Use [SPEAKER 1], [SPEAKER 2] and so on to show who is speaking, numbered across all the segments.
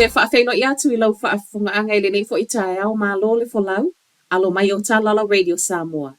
[SPEAKER 1] se whaafeino i atu I lau whaafunga anga I le nei fo I tae au mā lo le folau, alo mai o Tālala Radio Samoa.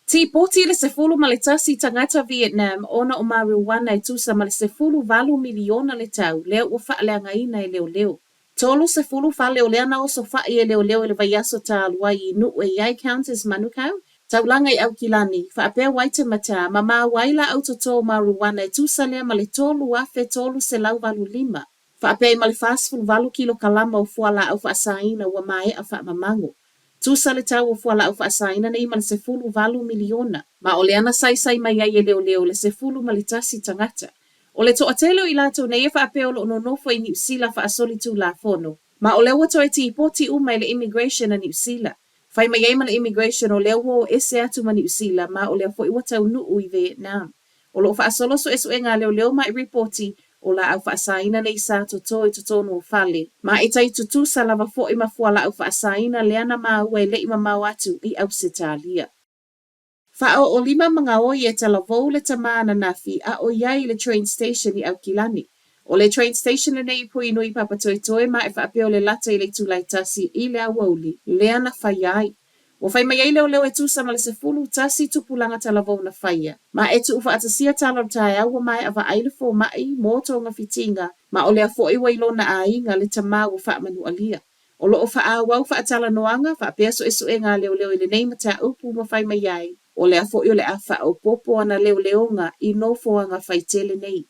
[SPEAKER 1] Ti poti le sefulu ma le tasi tangata Vietnam ona o marijuana I tusa ma le sefulu valu miliona le tau leo ua whaalea ina I leo leo. Tolu sefulu fa leo leana o so wha I leo leo le vaiaso ta alua I nu e iai counters manukau. Taulanga I au kilani, whaapea waite mata, ma maa waila au toto marijuana I tusa lea ma le tolu afe tolu se lau valu lima. Whaapea I ma le fastful valu kilo kalama o fuala au whaasaina wa mae a wha mamango. Tusa le tau o fuala au whaasaina nei ma le sefulu valu miliona. Ma o leana sai mai ai leo leo le sefulu ma le tasi tangata. O le toatelo I lato nei e whaapea o lo nonofo I New Zealand whaasoli tu la fono. Ma o leo to ti poti umai le immigration a New Zealand. Fai mai ai mana immigration o leo o ese atu ma New Zealand ma o leo fo I watau nuu I Vietnam. O lo whaasolo so esu e ngā leo leo mai reporti o la au whaasaina nei sa to tono o fale. Ma e tai tutu sa lava fo I mafuala au whaasaina leana ma ue le ima mau atu I au setalia. Whao o lima mga o ye tala vou le tamana nafi a o iai le train station I au kilani. O le train station le nei pui nui papatoe ma e whaapeo le lata I le tulai tasi I le awauli leana whaiai. O whai mai leo leo e tusa ma le sefulu tasi tupulanga tala vou na whaia. Ma e tu ufa atasia tala tae awa mai ava aile fo mai mo tonga fitinga ma o lea fo I wailona a inga le tama o wha manu alia. O lo o wha a wau wha atala noanga wha pia so esu e ngā leo leo I le nei mata upu ma whai mai ai. O lea fo I o le awha o popo ana leo leo nga I no fo anga whai tele nei.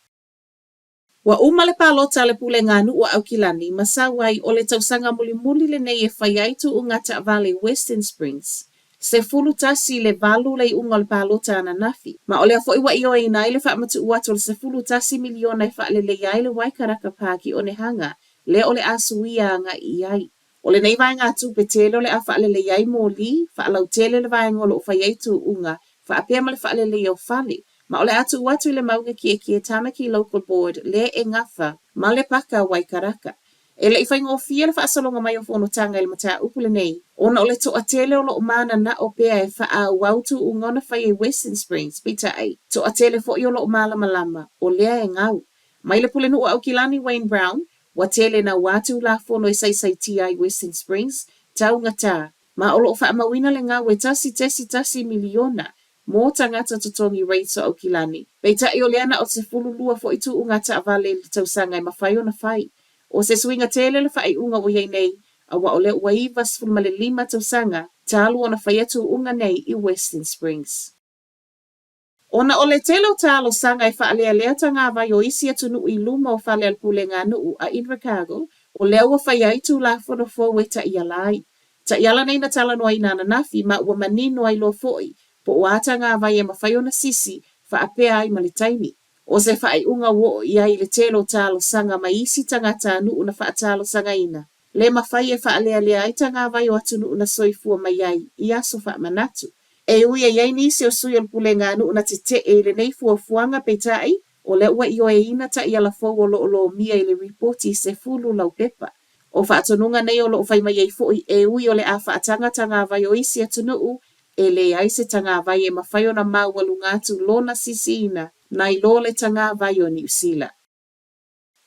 [SPEAKER 1] Wa umale palota le pule nganu o au kilani masawai o le tausanga muli le nei e whai aitu o ngata Valley Western Springs. Se fulu tasi le valu le unga le palota ana nafi. Ma o lea fo iwa io e nai le wha matu uato le se fulu tasi miliona I wha le ai le waikaraka paki o ne hanga le o le asuia nga I ai. O le nei vai ngā tupe tele o le a wha le ai mōli, wha lau tele le vai ngolo o whai aitu unga, wha apea ma le wha le o whale. Ma o le atu watu le maunga ki tamaki local board le e ngafa ma le paka waikaraka. E le ifai ngō fia le whaasalonga mai o whono tanga le mata upule nei. Ona o le toa tele o lo o mana na o pea e wha a wautu ungona whai e Western Springs, pita ai. Toa tele fo I o lo o malama o lea e ngau. Mai le pule nu o au kilani Wayne Brown, wa tele na watu la fono e sai TI Western Springs, tau ngata. Ma o lo o wha amawina le ngau e tasi miliona. Mo tangata totongi rates o au kilani. Beita I o leana o se fulu lua fo I tu ungata avale le tausanga e mawhai o na whai. O se swinga tele le whai unga o yei nei, a wa o le waivas fulma le 5 tausanga, talu o na whai atu unga nei I Western Springs. Ona o le telo talo sanga e wha lea tanga vai o isi atu nu I luma o whale al pule ngā nuu a Invercargill, o leo wa whai aitu la fono fo we ta ialai. Ta iala nei na tala noa I nana nafi ma ua manino ai lo foi, po o ata ngā vai e mawhai o na sisi, wha apea ai malitaini. O se whai unga wo I ai le telo talo sanga ma isi tangata nuu na wha talo sanga ina. Le mawhai e wha lea ai tanga vai o atu nuu na soifua mai ai, I aso wha manatu. E ui e iai nisi o sui al pule ngā nuu na te e le nei fuanga peitai, o le ua I o e ina ta I ala fau o lo mia I le reporti se fulu lau pepa. O wha atonunga nei o lo whai mai ei fui e ui o le a wha tanga vai o isi atu nuu, e le ai se tanga vai e mawhai o na maualu ngātu lona sisi ina, na I lo le tanga vai o New Zealand.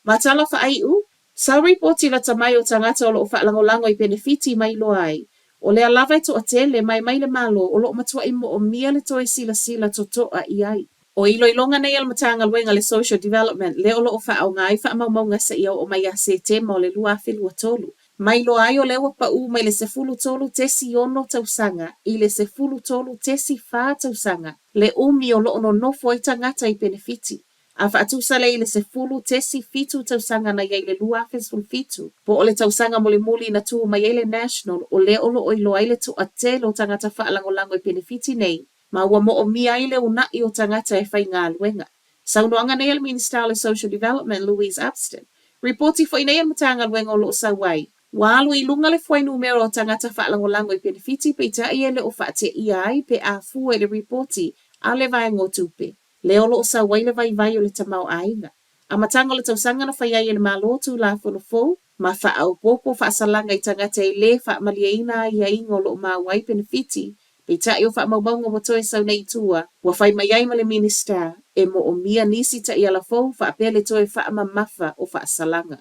[SPEAKER 1] Matala wha ai u, sa reporti la tamai o tangata o lo wha langolango I benefiti mai lo ai. O le alava to atele mai le malo o lo matua I mo o mia le toi sila to toa I ai. O ilo ilonga nei al matanga luenga le social development le o lo o wha au ngai wha maunga sa ia o mai a se tema o le lua whilua tolu. Mai lo ai o lewa pa u mai le sefulu tolu tesi ono tausanga I le sefulu tolu tesi wha tausanga le umi o lo ono nofo I tangata I benefiti. A wha atusa le ile sefulu tesi fitu tausanga na iei le lua fitu. Po o le tausanga muli na tu mai ele national o le olo o ilo aile tu atelo tangata wha lango I benefiti nei. Ma ua mo o mia ile una I o tangata e whai ngā luenga. Saunoanga nei al Minister of Social Development Louise Abston. Reporti fo inei al matanga luenga o lo sawai. Walu I lunga le fwai numero o tangata wha lango I benefiti pe ta I ele o wha te iai pe a fu ele reporti a le vai ngotupe. Leo lo sa waile vai o le tamau ainga. A matanga le tausanga na whai ai ele malotu la fono fo, ma wha au popo wha salanga I tangata I le wha maliaina I aingo lo ma wai benefiti, pe ta I o wha maumaunga watoe sau nei tua, wa whai mai ai ma le minister, e mo o mia nisi ta I ala fo wha apele toe wha mamafa o wha salanga.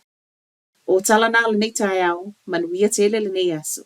[SPEAKER 1] O tala nā le nei tai au, manuia tele le nei aso.